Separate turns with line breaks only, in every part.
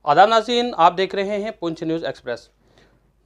आदाब नाज़रीन, आप देख रहे हैं पुंछ न्यूज़ एक्सप्रेस।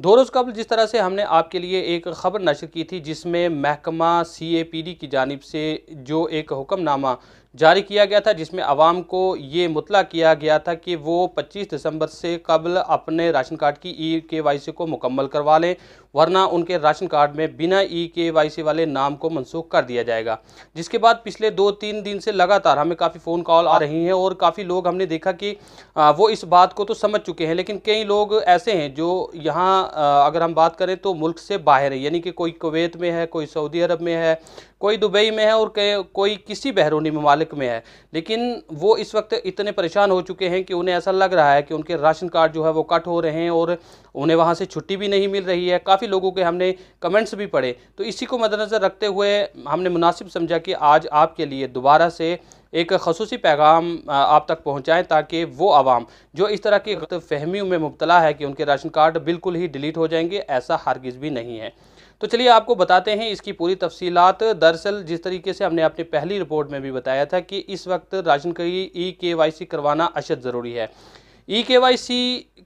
2 रोज़ कबल जिस तरह से हमने आपके लिए एक ख़बर नशर की थी जिसमें महकमा CAPD की जानिब से जो एक हुक्मनामा जारी किया गया था, जिसमें आवाम को ये मुतला किया गया था कि वो 25 दिसंबर से कबल अपने राशन कार्ड की EKYC को मुकम्मल करवा लें, वरना उनके राशन कार्ड में बिना EKYC वाले नाम को मनसूख कर दिया जाएगा। जिसके बाद पिछले 2-3 दिन से लगातार हमें काफ़ी फ़ोन कॉल आ रही हैं और काफ़ी लोग हमने देखा कि वो इस बात को तो समझ चुके हैं, लेकिन कई लोग ऐसे हैं जो यहाँ अगर हम बात करें तो मुल्क से बाहर है, यानी कि कोई कुवैत में है, कोई सऊदी अरब में है, कोई दुबई में है और कोई किसी बहरूनी ममालिक में है। लेकिन वो इस वक्त इतने परेशान हो चुके हैं कि उन्हें ऐसा लग रहा है कि उनके राशन कार्ड जो है वो कट हो रहे हैं और उन्हें वहाँ से छुट्टी भी नहीं मिल रही है। काफ़ी लोगों के हमने कमेंट्स भी पढ़े, तो इसी को मद्देनज़र रखते हुए हमने मुनासिब समझा कि आज आपके लिए दोबारा से एक खसूसी पैगाम आप तक पहुँचाएँ, ताकि वो आवाम जो इस तरह की गलतफ़हमियों में मुब्तला है कि उनके राशन कार्ड बिल्कुल ही डिलीट हो जाएंगे, ऐसा हरगिज़ भी नहीं है। तो चलिए आपको बताते हैं इसकी पूरी तफसीलात। दरअसल जिस तरीके से हमने अपनी पहली रिपोर्ट में भी बताया था कि इस वक्त राशन की EKYC करवाना अशद ज़रूरी है। EKYC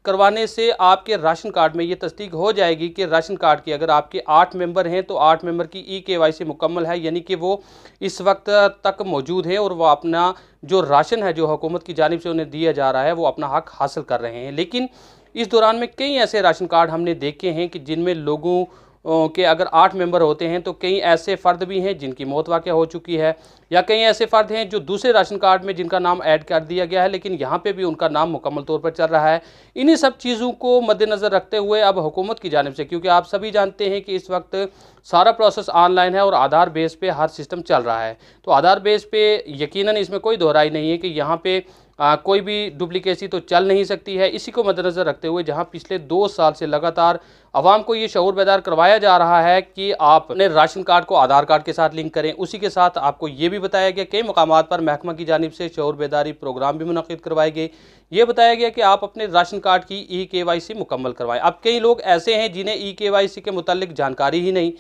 करवाने से आपके राशन कार्ड में ये तस्दीक हो जाएगी कि राशन कार्ड की अगर आपके 8 मेंबर हैं तो 8 मेंबर की EKYC मुकम्मल है, यानी कि वो इस वक्त तक मौजूद है और वो अपना जो राशन है जो हुकूमत की जानिब से उन्हें दिया जा रहा है वो अपना हक हासिल कर रहे हैं। लेकिन इस दौरान में कई ऐसे राशन कार्ड हमने देखे हैं कि जिनमें लोगों के अगर 8 मेंबर होते हैं तो कई ऐसे फ़र्द भी हैं जिनकी मौत वाक़या हो चुकी है, या कई ऐसे फ़र्द हैं जो दूसरे राशन कार्ड में जिनका नाम ऐड कर दिया गया है लेकिन यहाँ पे भी उनका नाम मुकम्मल तौर पर चल रहा है। इन्हीं सब चीज़ों को मद्देनज़र रखते हुए अब हुकूमत की जानिब से, क्योंकि आप सभी जानते हैं कि इस वक्त सारा प्रोसेस ऑनलाइन है और आधार बेस पे हर सिस्टम चल रहा है, तो आधार बेस पे यकीनन इसमें कोई दोहराई नहीं है कि यहाँ पे कोई भी डुप्लीकेसी तो चल नहीं सकती है। इसी को मद्देनज़र रखते हुए जहाँ पिछले 2 साल से लगातार आवाम को ये शऊर बेदार करवाया जा रहा है कि आप अपने राशन कार्ड को आधार कार्ड के साथ लिंक करें, उसी के साथ आपको ये भी बताया गया कई मकामात पर महकमा की जानिब से शऊर बेदारी प्रोग्राम भी मुनक़िद करवाए गए। ये बताया गया कि आप अपने राशन कार्ड की EKYC मुकम्मल करवाएं। अब कई लोग ऐसे हैं जिन्हें EKYC के मुतालिक जानकारी ही नहीं।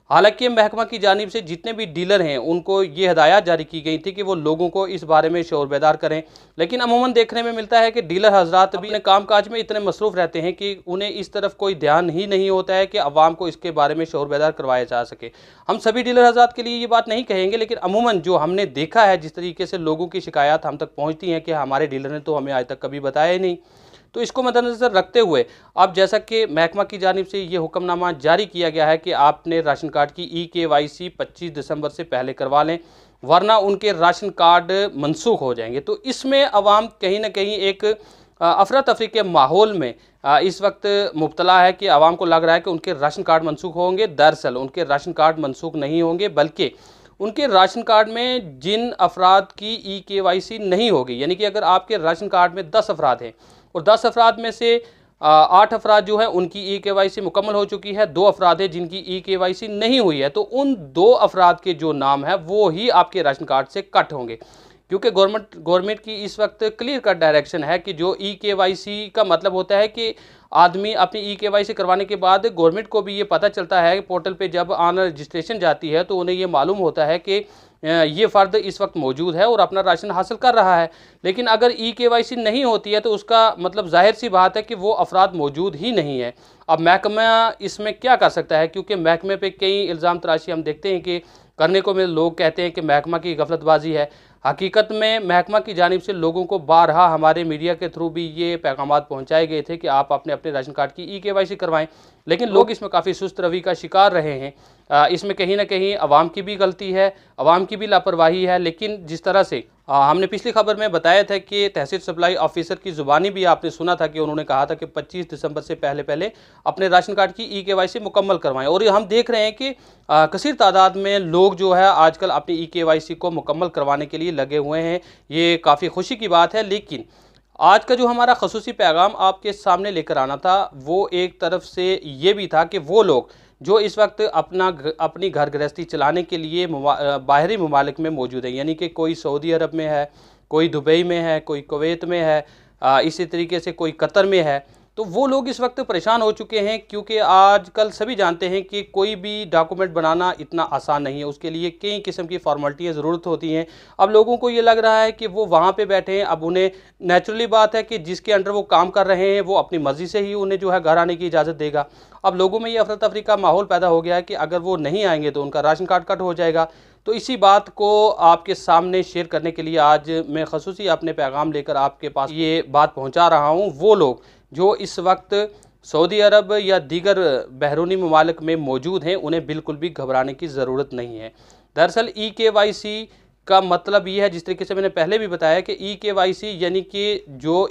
हालांकि महकमा की जानिब से जितने भी डीलर हैं उनको ये हिदायत जारी की गई थी कि वो लोगों को इस बारे में शऊर बेदार करें, लेकिन अमूमन देखने में मिलता है कि डीलर हजरात भी अपने काम काज में इतने मसरूफ़ रहते हैं कि उन्हें इस तरफ कोई ध्यान ही नहीं होता है कि अवाम को इसके बारे में शऊर बेदार करवाया जा सके। हम सभी डीलर हजरात के लिए ये बात नहीं कहेंगे, लेकिन अमूमन जो हमने देखा है जिस तरीके से लोगों की शिकायत हम तक पहुँचती हैं कि हमारे डीलर ने तो हमें आज तक कभी बताया ही नहीं। तो इसको मद्देनज़र रखते हुए अब जैसा कि महकमा की जानिब से ये हुक्मनामा जारी किया गया है कि आपने राशन कार्ड की EKYC 25 दिसंबर से पहले करवा लें, वरना उनके राशन कार्ड मनसूख हो जाएंगे। तो इसमें अवाम कहीं ना कहीं एक अफरा तफरी के माहौल में इस वक्त मुब्तला है कि आवाम को लग रहा है कि उनके राशन कार्ड मनसूख होंगे। दरअसल उनके राशन कार्ड मनसूख नहीं होंगे, बल्कि उनके राशन कार्ड में जिन अफराद की EKYC नहीं होगी, यानी कि अगर आपके राशन कार्ड में 10 अफराद हैं और 10 अफराद में से 8 अफराद जो है उनकी EKYC मुकम्मल हो चुकी है, 2 अफराद हैं जिनकी EKYC नहीं हुई है, तो उन 2 अफराद के जो नाम है वो ही आपके राशन कार्ड से कट होंगे। क्योंकि गवर्नमेंट की इस वक्त क्लियर कट डायरेक्शन है कि जो EKYC का मतलब होता है कि आदमी अपनी EKYC करवाने के बाद गवर्नमेंट को भी ये पता चलता है, पोर्टल पे जब ऑनलाइन रजिस्ट्रेशन जाती है तो उन्हें ये मालूम होता है कि ये फ़र्द इस वक्त मौजूद है और अपना राशन हासिल कर रहा है। लेकिन अगर EKYC नहीं होती है तो उसका मतलब ज़ाहिर सी बात है कि वो अफराद मौजूद ही नहीं है। अब महकमा इसमें क्या कर सकता है, क्योंकि महकमे पे कई इल्ज़ाम तराशी हम देखते हैं कि करने को लोग कहते हैं कि महकमा की गफलतबाजी है। हकीकत में महकमा की जानिब से लोगों को बारहा हमारे मीडिया के थ्रू भी ये पैगामात पहुँचाए गए थे कि आप अपने अपने राशन कार्ड की EKYC करवाएं, लेकिन लोग इसमें काफ़ी सुस्त रवि का शिकार रहे हैं। इसमें कहीं ना कहीं अवाम की भी गलती है, अवाम की भी लापरवाही है। लेकिन जिस तरह से हमने पिछली खबर में बताया था कि तहसील सप्लाई ऑफिसर की ज़ुबानी भी आपने सुना था कि उन्होंने कहा था कि 25 दिसंबर से पहले पहले अपने राशन कार्ड की EKYC मुकम्मल करवाएं, और हम देख रहे हैं कि कसीर तादाद में लोग जो है आजकल अपनी EKYC को मुकम्मल करवाने के लिए लगे हुए हैं। ये काफ़ी खुशी की बात है। लेकिन आज का जो हमारा खसूसी पैगाम आपके सामने लेकर आना था वो एक तरफ से ये भी था कि वो लोग जो इस वक्त अपनी घर गृहस्थी चलाने के लिए बाहरी ममालिक में मौजूद है, यानी कि कोई सऊदी अरब में है, कोई दुबई में है, कोई कुवैत में है, इसी तरीके से कोई कतर में है, तो वो लोग इस वक्त परेशान हो चुके हैं, क्योंकि आजकल सभी जानते हैं कि कोई भी डॉक्यूमेंट बनाना इतना आसान नहीं है, उसके लिए कई किस्म की फॉर्मेलिटियाँ ज़रूरत होती हैं। अब लोगों को ये लग रहा है कि वो वहाँ पे बैठे हैं, अब उन्हें नेचुरली बात है कि जिसके अंडर वो काम कर रहे हैं वो अपनी मर्ज़ी से ही उन्हें जो है घर आने की इजाज़त देगा। अब लोगों में ये अफरा तफरी का माहौल पैदा हो गया है कि अगर वो नहीं आएंगे तो उनका राशन कार्ड कट हो जाएगा। तो इसी बात को आपके सामने शेयर करने के लिए आज मैं ख़ुसूसी अपने पैगाम लेकर आपके पास ये बात पहुँचा रहा हूँ। वो लोग जो इस वक्त सऊदी अरब या दीगर बैरूनी ममालिक में मौजूद हैं, उन्हें बिल्कुल भी घबराने की ज़रूरत नहीं है। दरअसल EKYC का मतलब ये है, जिस तरीके से मैंने पहले भी बताया, कि EKYC यानी कि जो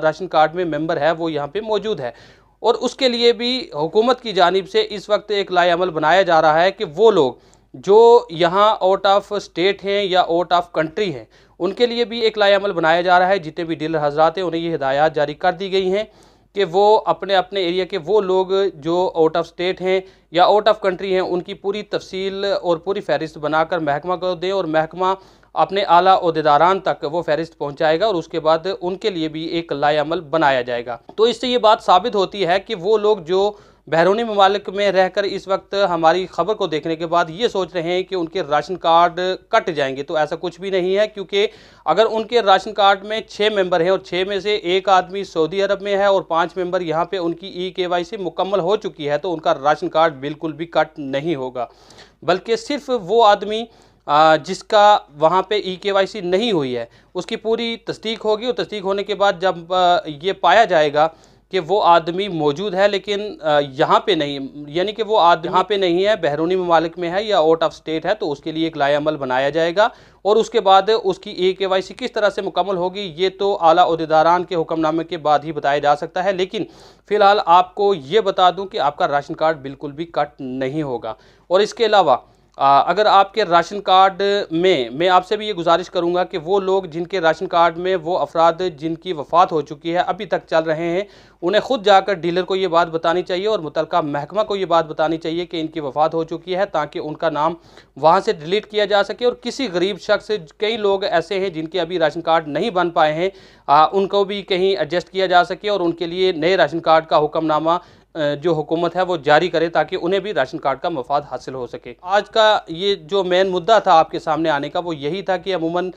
राशन कार्ड में मेंबर है वो यहाँ पे मौजूद है। और उसके लिए भी हुकूमत की जानिब से इस वक्त एक लाएअमल बनाया जा रहा है कि वो लोग जो यहाँ आउट ऑफ स्टेट हैं या आउट ऑफ कंट्री हैं, उनके लिए भी एक लाएअमल बनाया जा रहा है। जितने भी डीलर हजरात हैं उन्हें ये हिदायत जारी कर दी गई हैं कि वो अपने अपने एरिया के वो लोग जो आउट ऑफ स्टेट हैं या आउट ऑफ कंट्री हैं, उनकी पूरी तफसील और पूरी फहरिस्त बनाकर महकमा को दें, और महकमा अपने आला ओहदेदारान तक वो फहरिस्त पहुंचाएगा और उसके बाद उनके लिए भी एक लाएअमल बनाया जाएगा। तो इससे ये बात साबित होती है कि वो लोग जो बैरूनी ममालिक में रहकर इस वक्त हमारी खबर को देखने के बाद ये सोच रहे हैं कि उनके राशन कार्ड कट जाएंगे, तो ऐसा कुछ भी नहीं है। क्योंकि अगर उनके राशन कार्ड में 6 मेंबर हैं और 6 में से एक आदमी सऊदी अरब में है और 5 मेंबर यहाँ पे उनकी EKYC मुकम्मल हो चुकी है, तो उनका राशन कार्ड बिल्कुल भी कट नहीं होगा। बल्कि सिर्फ वो आदमी जिसका वहाँ पे EKYC नहीं हुई है उसकी पूरी तस्दीक होगी, और तस्दीक होने के बाद जब ये पाया जाएगा कि वो आदमी मौजूद है लेकिन यहाँ पे नहीं, यानी कि वो आदमी यहाँ पे नहीं है, बैरूनी ममालिक में है या आउट ऑफ स्टेट है, तो उसके लिए एक लाएअमल बनाया जाएगा। और उसके बाद उसकी EKYC किस तरह से मुकम्मल होगी ये तो आला ओहदेदारान के हुक्मनामे के बाद ही बताया जा सकता है। लेकिन फ़िलहाल आपको ये बता दूँ कि आपका राशन कार्ड बिल्कुल भी कट नहीं होगा। और इसके अलावा अगर आपके राशन कार्ड में, मैं आपसे भी ये गुजारिश करूंगा कि वो लोग जिनके राशन कार्ड में वो अफराद जिनकी वफ़ात हो चुकी है अभी तक चल रहे हैं, उन्हें ख़ुद जाकर डीलर को ये बात बतानी चाहिए और मुतलका महकमा को ये बात बतानी चाहिए कि इनकी वफ़ात हो चुकी है, ताकि उनका नाम वहाँ से डिलीट किया जा सके। और किसी गरीब शख्स, कई लोग ऐसे हैं जिनके अभी राशन कार्ड नहीं बन पाए हैं, उनको भी कहीं एडजस्ट किया जा सके और उनके लिए नए राशन कार्ड का हुक्मनामा जो हुकूमत है वो जारी करे, ताकि उन्हें भी राशन कार्ड का मफाद हासिल हो सके। आज का ये जो मेन मुद्दा था आपके सामने आने का वो यही था कि अमूमन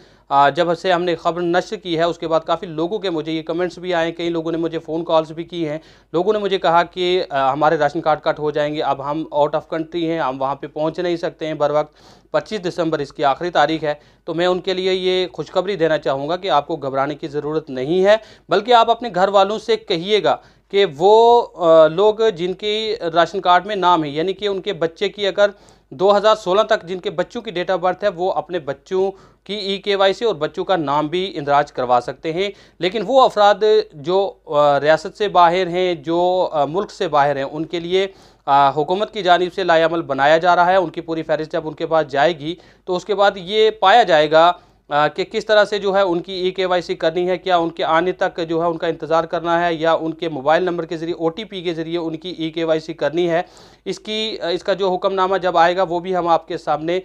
जब से हमने ख़बर नश्र की है उसके बाद काफ़ी लोगों के मुझे ये कमेंट्स भी आए, कई लोगों ने मुझे फ़ोन कॉल्स भी की हैं। लोगों ने मुझे कहा कि हमारे राशन कार्ड कट हो जाएंगे, अब हम आउट ऑफ कंट्री हैं, हम वहाँ पे पहुँच नहीं सकते हैं बर वक्त, 25 दिसंबर इसकी आखिरी तारीख है। तो मैं उनके लिए ये खुशखबरी देना चाहूँगा कि आपको घबराने की ज़रूरत नहीं है, बल्कि आप अपने घर वालों से कहिएगा कि वो लोग जिनके राशन कार्ड में नाम है, यानी कि उनके बच्चे की अगर 2016 तक जिनके बच्चों की डेट ऑफ बर्थ है, वो अपने बच्चों की EKYC और बच्चों का नाम भी इंदराज करवा सकते हैं। लेकिन वो अफराद जो रियासत से बाहर हैं, जो मुल्क से बाहर हैं, उनके लिए हुकूमत की जानिब से लाएअमल बनाया जा रहा है। उनकी पूरी फहरिस्त जब उनके पास जाएगी तो उसके बाद ये पाया जाएगा कि किस तरह से जो है उनकी EKYC करनी है, क्या उनके आने तक जो है उनका इंतज़ार करना है या उनके मोबाइल नंबर के ज़रिए OTP के ज़रिए उनकी EKYC करनी है। इसका जो हुक्मनामा जब आएगा वो भी हम आपके सामने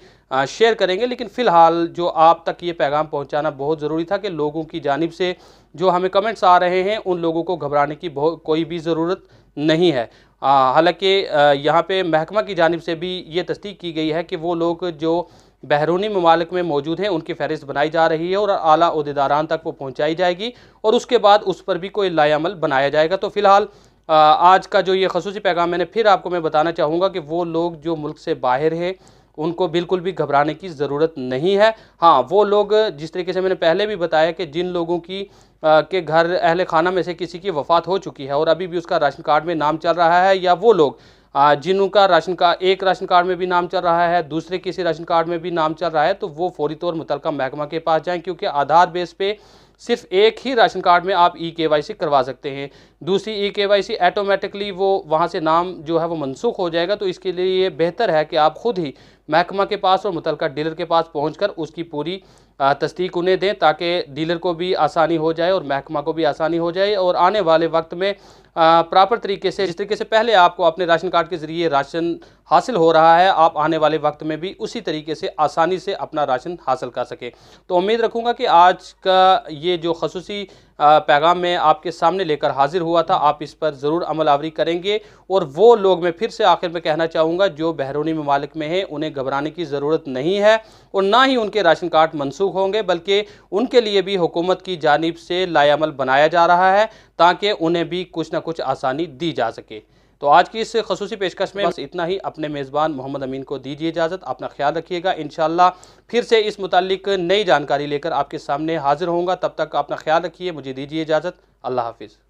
शेयर करेंगे। लेकिन फ़िलहाल जो आप तक ये पैगाम पहुंचाना बहुत ज़रूरी था कि लोगों की जानिब से जो हमें कमेंट्स आ रहे हैं उन लोगों को घबराने की कोई भी ज़रूरत नहीं है। हालांकि यहाँ पे महकमा की जानिब से भी ये तस्दीक की गई है कि वो लोग जो बैरूनी ममालिक में मौजूद हैं उनकी फहरिस्त बनाई जा रही है और आला ओहदेदारान तक वो पहुँचाई जाएगी और उसके बाद उस पर भी कोई लाएअमल बनाया जाएगा। तो फ़िलहाल आज का जो ये ख़ुसूसी पैगाम मैंने फिर आपको मैं बताना चाहूँगा कि वो लोग जो मुल्क से बाहर हैं उनको बिल्कुल भी घबराने की ज़रूरत नहीं है। हाँ, वो लोग जिस तरीके से मैंने पहले भी बताया कि जिन लोगों की के घर अहले खाना में से किसी की वफ़ात हो चुकी है और अभी भी उसका राशन कार्ड में नाम चल रहा है, या वो लोग जिनका एक राशन कार्ड में भी नाम चल रहा है, दूसरे किसी राशन कार्ड में भी नाम चल रहा है, तो वो फौरी तौर मुतलका महकमा के पास जाएं, क्योंकि आधार बेस पे सिर्फ एक ही राशन कार्ड में आप EKYC करवा सकते हैं। दूसरी EKYC ऑटोमेटिकली वो वहाँ से नाम जो है वो मनसूख हो जाएगा। तो इसके लिए ये बेहतर है कि आप ख़ुद ही महकमा के पास और मुतलका डीलर के पास पहुँचकर उसकी पूरी तस्दीक उन्हें दें, ताकि डीलर को भी आसानी हो जाए और महकमा को भी आसानी हो जाए और आने वाले वक्त में प्रॉपर तरीके से, जिस तरीके से पहले आपको अपने राशन कार्ड के ज़रिए राशन हासिल हो रहा है, आप आने वाले वक्त में भी उसी तरीके से आसानी से अपना राशन हासिल कर सकें। तो उम्मीद रखूँगा कि आज का ये जो ख़ुसूसी पैगाम में आपके सामने लेकर हाजिर हुआ था, आप इस पर ज़रूर अमल आवरी करेंगे। और वो लोग, मैं फिर से आखिर में कहना चाहूँगा, जो बहरूनी ममालिक में हैं, उन्हें घबराने की ज़रूरत नहीं है और ना ही उनके राशन कार्ड मनसूख होंगे, बल्कि उनके लिए भी हुकूमत की जानिब से लाएअमल बनाया जा रहा है ताकि उन्हें भी कुछ ना कुछ आसानी दी जा सके। तो आज की इस खसूसी पेशकश में बस इतना ही। अपने मेज़बान मोहम्मद अमीन को दीजिए इजाज़त। अपना ख्याल रखिएगा। इंशाअल्लाह फिर से इस मुताल्लिक नई जानकारी लेकर आपके सामने हाजिर होऊंगा। तब तक अपना ख्याल रखिए। मुझे दीजिए इजाज़त। अल्लाह हाफिज़।